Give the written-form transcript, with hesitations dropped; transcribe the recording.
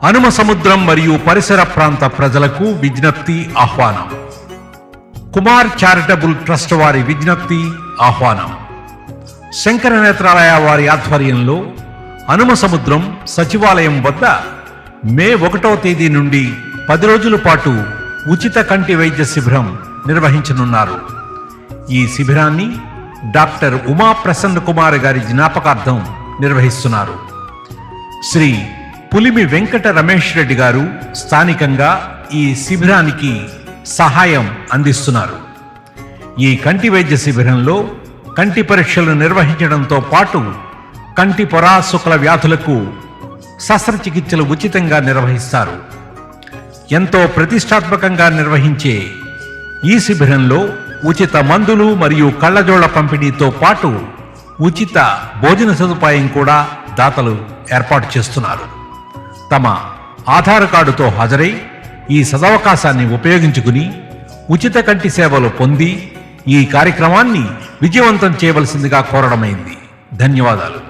హనుమ సముద్రం మరియు పరిసర ప్రాంత ప్రజలకు విజ్ఞప్తి ఆహ్వానం. కుమార్ చారిటబుల్ ట్రస్ట్ వారి విజ్ఞప్తి ఆహ్వానం. శంకర నేత్రాలయ వారి ఆధ్వర్యంలో హనుమ సముద్రం సచివాలయం వద్ద మే 1వ తేదీ నుండి 10 రోజుల పాటు ఉచిత కంటి వైద్య శిబిరం నిర్వహించనున్నారు. ఈ శిబిరాన్ని డాక్టర్ ఉమా ప్రసన్న కుమార్ గారి జ్ఞాపకార్థం నిర్వహిస్తున్నారు. శ్రీ పులిమి వెంకట రమేష్ రెడ్డి గారు స్థానికంగా ఈ శిబిరానికి సహాయం అందిస్తున్నారు. ఈ కంటి వైద్య శిబిరంలో కంటి పరీక్షలు నిర్వహించడంతో పాటు కంటి పొర శుక్ల వ్యాధులకు శస్త్రచికిత్సలు ఉచితంగా నిర్వహిస్తారు. ఎంతో ప్రతిష్టాత్మకంగా నిర్వహించే ఈ శిబిరంలో ఉచిత మందులు మరియు కళ్ళజోళ్ల పంపిణీతో పాటు ఉచిత భోజన సదుపాయం కూడా దాతలు ఏర్పాటు చేస్తున్నారు. తమ ఆధార్ కార్డుతో హాజరై ఈ సదవకాశాన్ని ఉపయోగించుకుని ఉచిత కంటి సేవలు పొంది ఈ కార్యక్రమాన్ని విజయవంతం చేయవలసిందిగా కోరడమైంది. ధన్యవాదాలు.